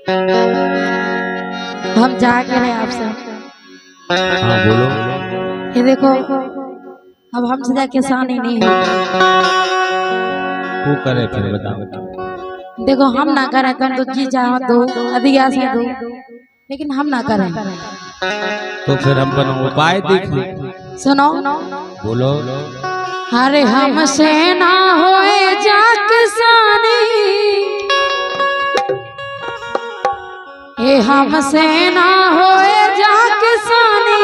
हम जाके रहे आपसे। हाँ बोलो। ये देखो अब हमसे ज्यादा किसान ही नहीं है। वो करे फिर बताओ। देखो हम ना करें तुम तो जी चाहो दो अधिकार से दो, लेकिन हम ना करें तो फिर हम बनो उपाय देखिए। सुनो बोलो। अरे हमसे ना होए जा किसानी, हमसे ना होए जा किसानी,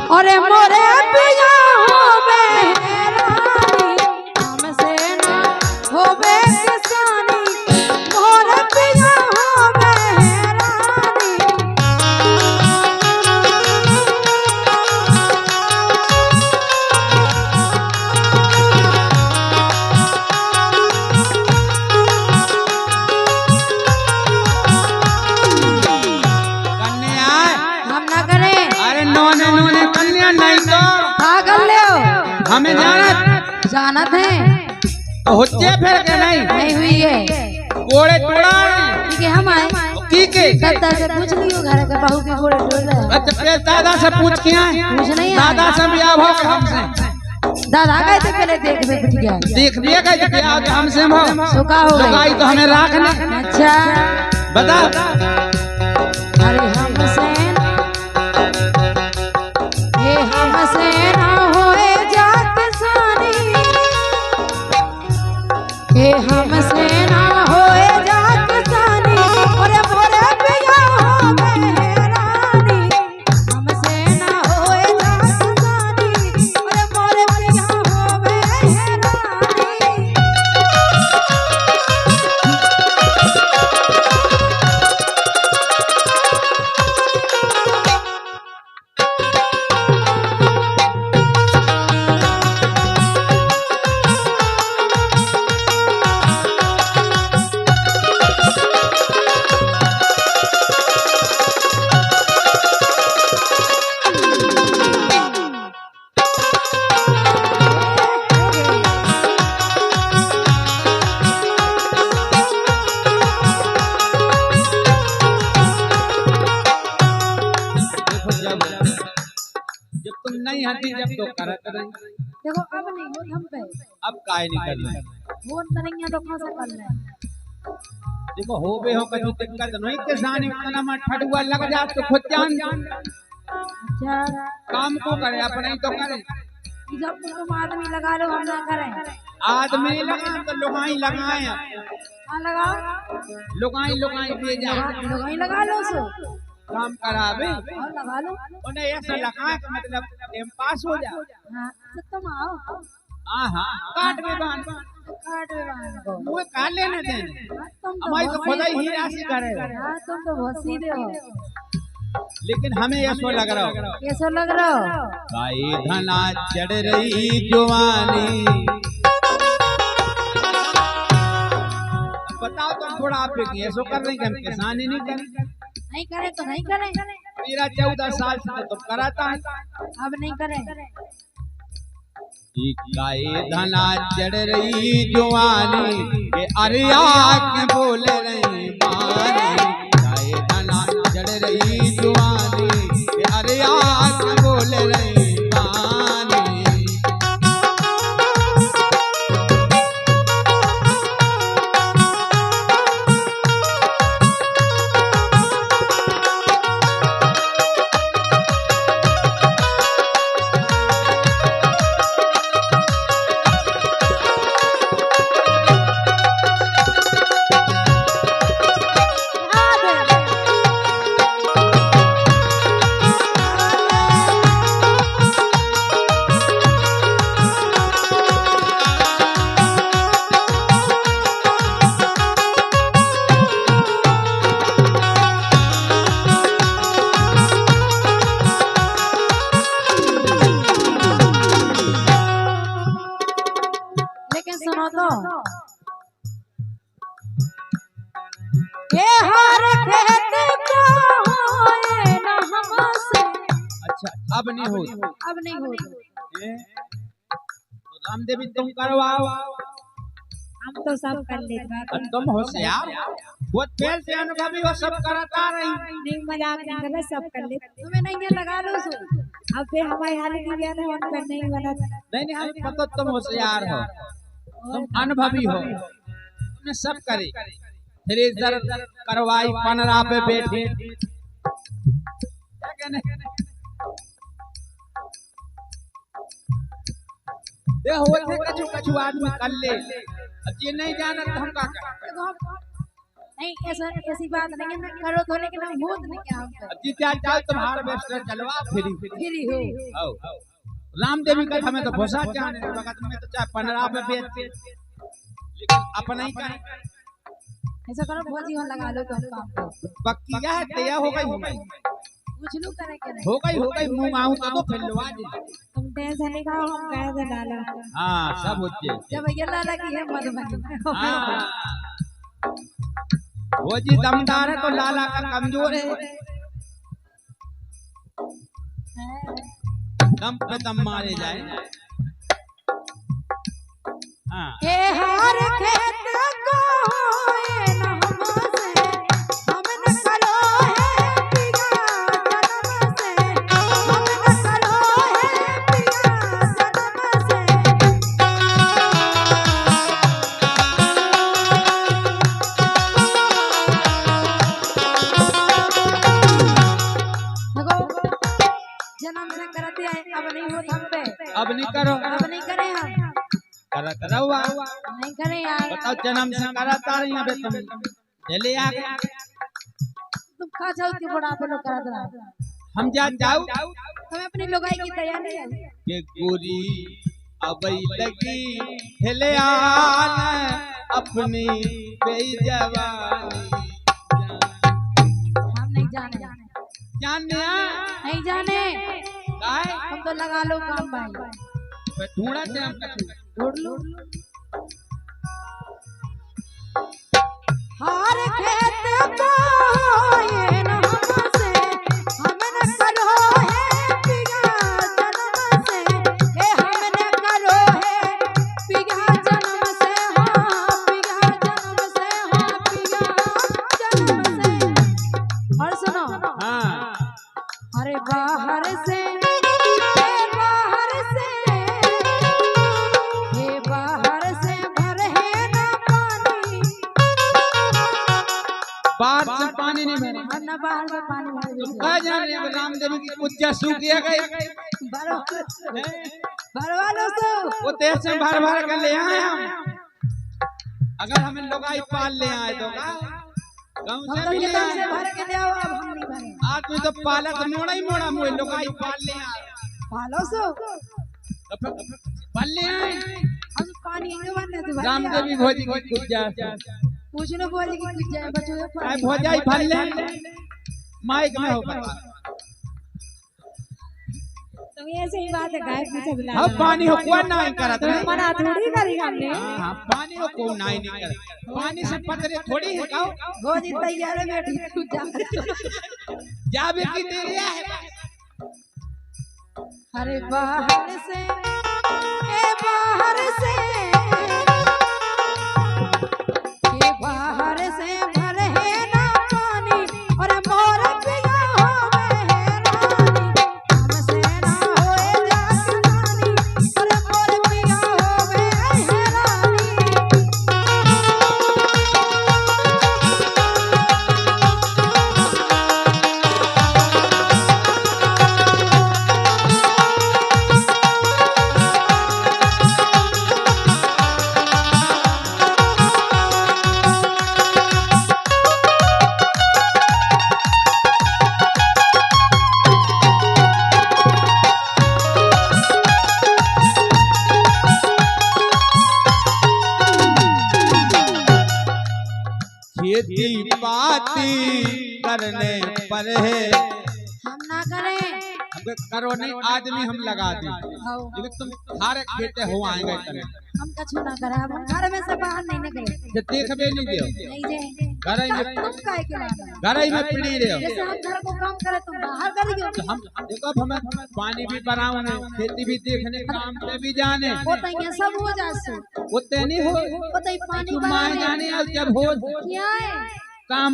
और मोरे पिया होवे रानी। हमसे ना होवे किसानी, मोरे पिया होवे रानी। हमें जानत है होते फिर के नहीं हुई है कोड़े तोड़ा ठीक है। हम आए ठीक है दादा से पूछ लियो घर के बहू के कोड़े तोड़ रहे। अच्छा फिर दादा से पूछ के आए। पूछ नहीं दादा से भी आव हमसे। दादा गए थे पहले देख गया देख लिया गए थे आज हमसे भाव सुखा हो गई तो हमें राखना। अच्छा बता। अरे हमसे हमसे ना होए जा किसानी, हमसे ना होए जा किसानी, और मोरे पिया होवे रानी। हमसे ना होए जा किसानी, और मोरे पिया होवे रानी। जब तुम नहीं हटी जब तो करत रही। देखो अब नहीं हो हम पे, अब काहे नहीं करना। वो नहीं तो कौन सा कर ले। देखो हो बे हो कछु दिक्कत नहीं किसान इतना में ठडुआ लग जा तो खुद जान अच्छा काम को करे अपने ही तो करे। जब तुम आदमी लगा लो हम ना करें। आदमी लगा तो लुगाई लगाए हाँ लगाओ लुगाई दे जा लगाई लगा लो सो काम करावे और लगा लो। उन्हें ऐसा लगाए कि मतलब टाइम पास हो जा। हाँ तो तुम आओ। हाँ काट में बांध काट में बांध दो। वो काट लेने देने तुम तो हमारी तो खुदा ही राशि करे। हाँ तुम तो बहुत सीधे हो। लेकिन हमें ऐसा लग रहा हो कैसा लग रहा हो भाई धना चढ़ रही जवानी। बताओ तुम थोड़ा आप ऐसा कर रहे हैं हम किसान ही नहीं करें। नहीं करे तो नहीं करें। मेरा 14 साल से तो तुम कराता है अब नहीं करें। गाये धना चढ़ रही जवानी के अरिया के बोल रही मानी। गाये धना चढ़ रही जवानी के अरिया के बोल रही मानी। सुनो तो ये हर खेत को होए ना हमसे। अच्छा अब नहीं हो अब नहीं हो रामदेवी तुम करवाओ। हम तो सब कर लेगा। तुम होशियार वो तेल से अनुभवी हो सब करता रही नहीं मजाक नहीं कर रहा, सब कर ले। तुम्हें नहीं ये लगा लो सो अब फिर हमारी हाल की बिया है उन पर नहीं बना। नहीं हमें पता तुम होशियार हो तुम अनुभवी हो तुमने सब करे थ्रेसर करवाई पनरा पे बैठी क्या कहने ये होते कछु कछु आदमी कर ले अब ये नहीं जाना तो हम का करें नहीं ऐसा ऐसी बात नहीं है, मैं करो तो लेकिन हम होत नहीं क्या हम कर। जी चाल तुम्हारे बेस्टर चलवा फ्री हो रामदेवी का हमें तो भोसा जाने वक्त में तो चाहे 15 पे बेचते लेकिन अपना ही करें ऐसा करो भोजी हो लगा लो तो हम काम करो पक्की है तैयार हो गई कुछ लोग करे के नहीं हो गई मुंह आऊं तो फिर लवा दे तुम टेंशन नहीं खाओ हम कह दे डाला। हां सब होते जब ये लाला की है मधुबनी। हां वो जी दमदार है तो लाला का कमजोर है दम पे दम मारे जाए। हां हे हर खेत को होए न हमसे हम न करो है पिया जन्म से हम न करो है पिया जन्म से। देखो जन्म से करते आए अब नहीं हो हम पे अब नहीं करो अब नहीं करे हम करवा नहीं करे यार। बताओ जन्म से कराता रही है तुम चले आ तुम खा जाओ कि बड़ा पे लोग करा दो हम जा जाओ हमें अपनी लोगाई की तैयारी है के गोरी अबई लगी हिलयान अपनी बेजवानी हम नहीं जाने जाने नहीं जाने काय हम तो लगा लो काम भाई ढूंढा थे हम कछु ढूंढ लो। हर खेत को होए न हमसे हम न करो है पिया जन्म से हे हम न करो है पिया जन्म से हाँ पिया जन्म से हाँ पिया जन्म से। और सुनो हां अरे बाहर से बाहर से पानी नहीं भरे ना बाहर में पानी भर तुम कह जाने रामदेवी की कुज्जा सूख गई भरवा लो तो वो देश से भर भर कर ले आए हम अगर हमें लोगाई पाल ले आए तो गांव से भी ले आए भर के ले आओ अब हम नहीं भरे आज तो पालक मोड़ा ही मोड़ा मुझे लोगाई पाल ले आए पालो सो पाल ले आए हम पानी नहीं भरने तो रामदेवी भोजी की कुज्जा पूछ लो बोले कि कुछ जाए बच्चों काय भोजाई भर ले माइक में हो बता तुम ऐसे ही बात है गाय पूछे बुला अब पानी हो कोई नहीं करत मना थोड़ी करी हमने। हां पानी हो कोई नहीं करत पानी से पतरे थोड़ी है काओ भोजी तैयार है बैठी तू जा भी की दे रहा है। अरे बाहर से ए बाहर से बाहर से भरे ना पानी और मोर पिया होवे रानी हमसे ना होए जानी और मोर पिया होवे रानी। खेती पाती करने पर है हम ना करें हम करो नहीं आदमी हम लगा दें लेकिन तुम सारे खेते हो आएंगे करें हम कछु ना करें हम घर में से बाहर नहीं निकले देख भी नहीं दियो नहीं जाएंगे घर ही में तुम काहे के लाना? घर ही में पड़ी रहे हो। जैसे हम घर को काम करे तुम बाहर करियो। तो हम देखो अब हमें पानी भी बनाने, खेती भी देखने, काम पे भी जाने, होता सब हो जासु। उतने नहीं हो होता ही पानी माँ जाने और जब हो क्या है काम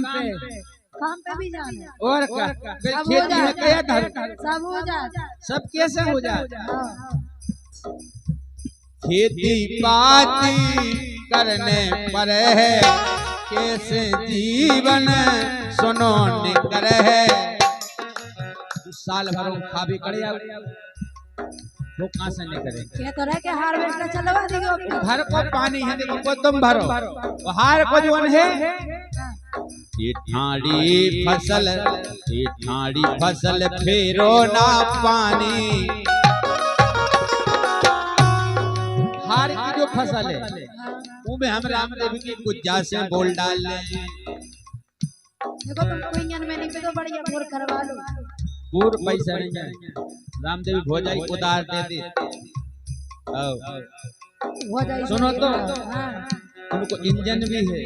पे भी जाने और क्या फिर सब हो खेती में जाता क्या घर सब हो जाता। सब कैसे हो जाता। हाँ। खेती बाती करने पर है कैसे जीवन सुनो निकर है। साल भर खा भी करे वो कहाँ से निकले। क्या तो रह के हार्वेस्टर चलवा देंगे घर को पानी है देखो को तुम भरो हार को जो है ये ठाड़ी फसल फेरो ना पानी। हार की जो फसल है वो में हम रामदेव की गुज्जा से बोल डाल ले। देखो तुम कोई में नहीं पे तो बढ़िया बोर करवा लो। बोर पैसा नहीं है रामदेव भोजाई उधार दे दे। हो जाए सुनो तो हाँ। उनको इंजन भी है।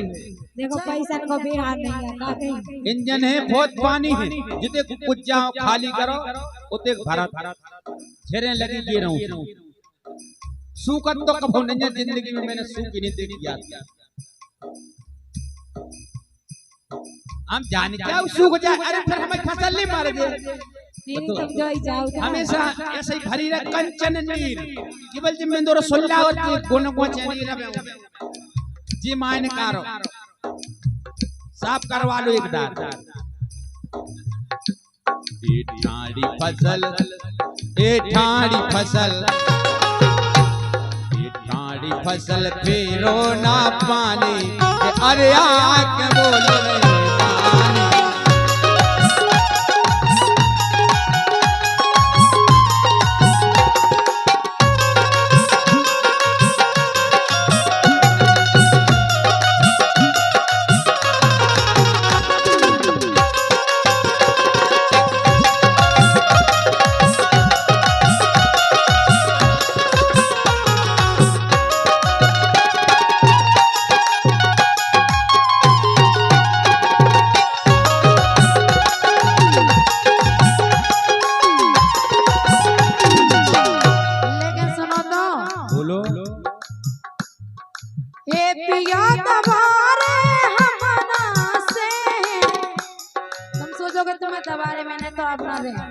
देखो पैसा को बिहार नहीं है का कहीं इंजन है बहुत पानी है जितने गुज्जा खाली करो उतने भरा छेरे लगी गे रहूं। सूखत तो कभी नहीं जिंदगी में मैंने सूख ही नहीं देखी याद। हम जाने क्या सूख जाए अरे फिर हमें फसल नहीं मार दे हमेशा ऐसे ही भरी रह कंचन नीर केवल जी में दो रसोल्ला होती गुण को चली रहे जी मायने कारो साफ करवा लो एक दार। ठाड़ी फसल फेरो ना पानी अरे आके बोले पानी।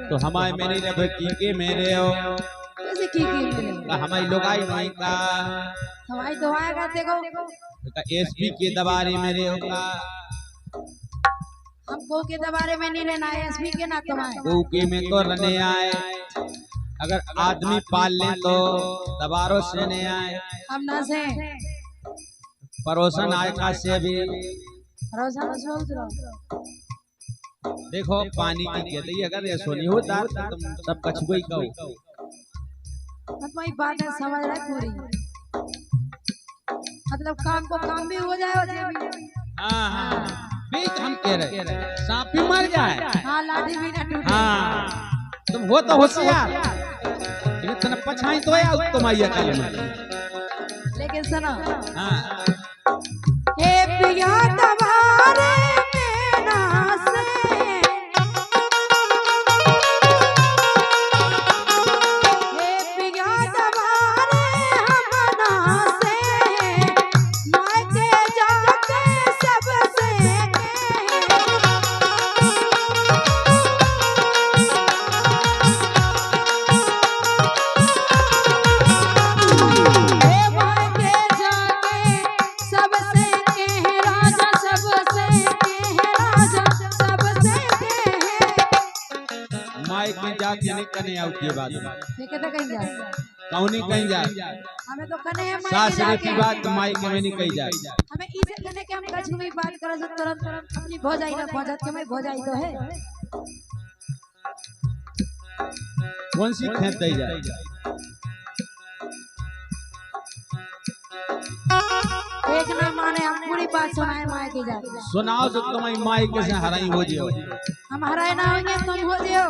तो हमारे मेरे रब की मेरे हो कैसे की मिले हमारी लोगाई नहीं का हमारी दुआएं का देखो एसपी के दबारे मेरे होगा हमको के दबारे में नहीं लेना है एसपी के ना तुम्हारे वो के में तो रहने आए अगर आदमी पाल ले तो दबारों से नहीं आए हम ना से परोसन आए का से भी परोसन सोच रहा देखो पानी की कहते अगर ये सोनी हो दार तो तुम सब कछुआ ही कहो मतलब ये बात है समझ रहा पूरी मतलब काम को काम भी हो जाए और हां हां बीच हम कह रहे सांप भी मर जाए हां लाठी भी ना टूटे हां तुम हो तो होशियार इतना पछाई तो है तुम आइए कल में लेकिन सुनो हां हे पिया तुम्हारे मेरा से नहीं कने आउट के बाद ठीक है तो कहीं जा कौनी कहीं जा हमें तो कने है सासरे की बात माई के में नहीं कही जाए हमें इसे कने के हम कछु में बात करे तो तुरंत अपनी भौजाई ना भौजात के मैं भौजाई तो है कौन सी खेत दई जाए एक ना माने हम पूरी बात सुनाए माई की जा सुनाओ तो तुम्हारी माई के से हराई हो जियो हम हराए ना होंगे तुम हो जियो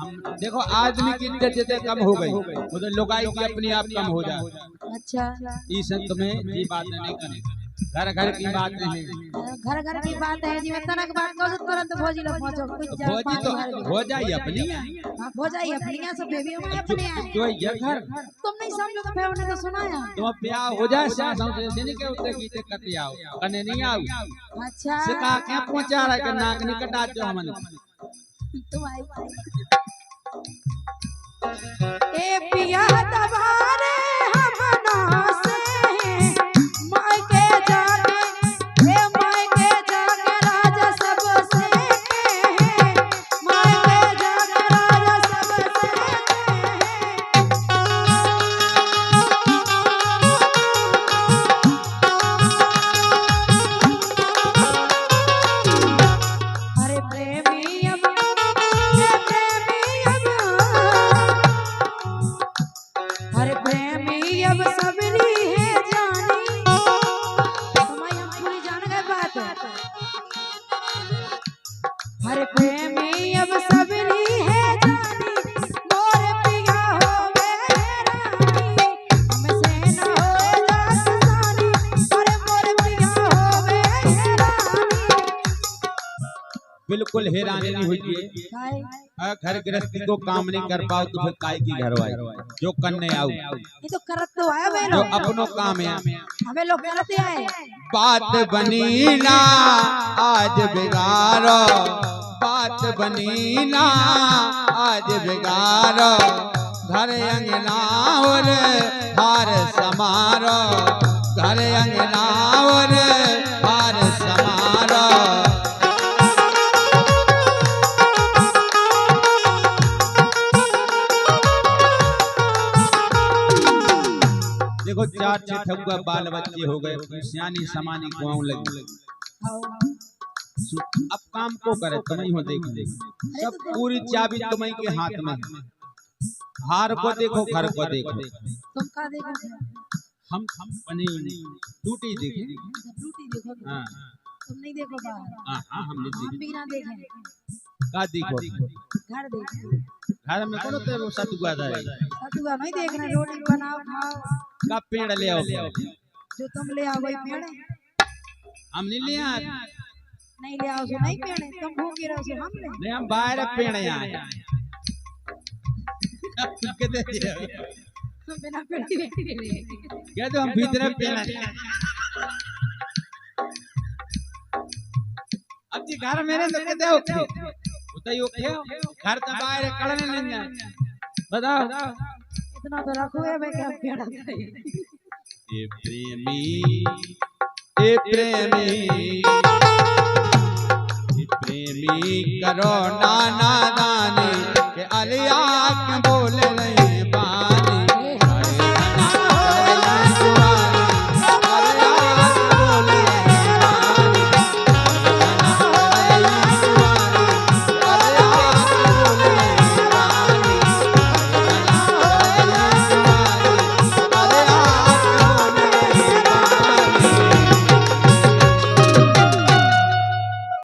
हम देखो आदमी की इज्जत जैसे कम हो गई उधर लोगाई की अपनी आप कम हो जाए अच्छा इस संत में ये बात नहीं करें घर घर की बातें हैं। घर घर की बात है जी, मैं तनक बात करो तो तुरंत भोजी लोग पहुंचो कुछ जा भोजी तो हो जाई अपनी है। हां हो जाई अपनी है, सब बेबी हमारे अपने हैं। तो ये घर तुम नहीं समझो तो फिर उन्हें तो सुनाया। तो ब्याह हो जाए सासों से नहीं के उतरे की दिक्कत आओ कने नहीं आओ। अच्छा सिका के पहुंचा रहा के नाक नहीं कटा जो हमन तुम आई ए पिया दबारे हमना से माय के जाके ए माय के जाके राजा सबसे कहे माय के जाके राजा सबसे कहे। अरे प्रेमी अब हरे प्रेमी अब सबरी है जानी तुम्हारी हम पूरी जान गए बात। हरे प्रेमी अब सबरी है जानी मोरे पिया हो गए रानी हमसे न हो जात जानी अरे मोरे पिया हो गए रानी। बिल्कुल हैरानी नहीं हुई है। घर गृहस्थी को काम नहीं कर पाओ तो फिर काय की घर वाई जो करने आओ ये तो करत तो आया वे जो लोग अपनो काम है। हमें लोग करते आए बात बनी ना आज बिगाड़ो बात बनी ना आज बिगाड़ो घर अंगना और हार समारो घर अंगना और हार समारो। देखो चार ठगुआ बाल बच्चे हो गए सियानी समानी कुआं लगी। अब काम को करे तुम्हें हो देख देख सब पूरी चाबी तुम्हें के हाथ में है। हार को देखो घर को देखो तुम का देखो हम बनी टूटी देखे टूटी देखो हाँ तुम नहीं देखो बाहर। हाँ हमने हम भी ना देखें का देखो घर देखें घर में कौन तेरे सतुआ था सतुआ नहीं देखना रोटी बनाओ खाओ का पेड़ ले आओ जो तुम ले आओ वही पेड़ हम नहीं ले आए नहीं ले आओ सो नहीं पेड़ तुम भूखे रहो सो हम ले नहीं हम बाहर पेड़ आए हम बिना पेड़ के क्या तो हम भीतर पेड़ अब जी घर मेरे तो कहते हो उतई ओके घर तो बाहर कड़ने नहीं जाए बताओ इतना तो रखो है मैं क्या पेड़ ए प्रेमी करो नाना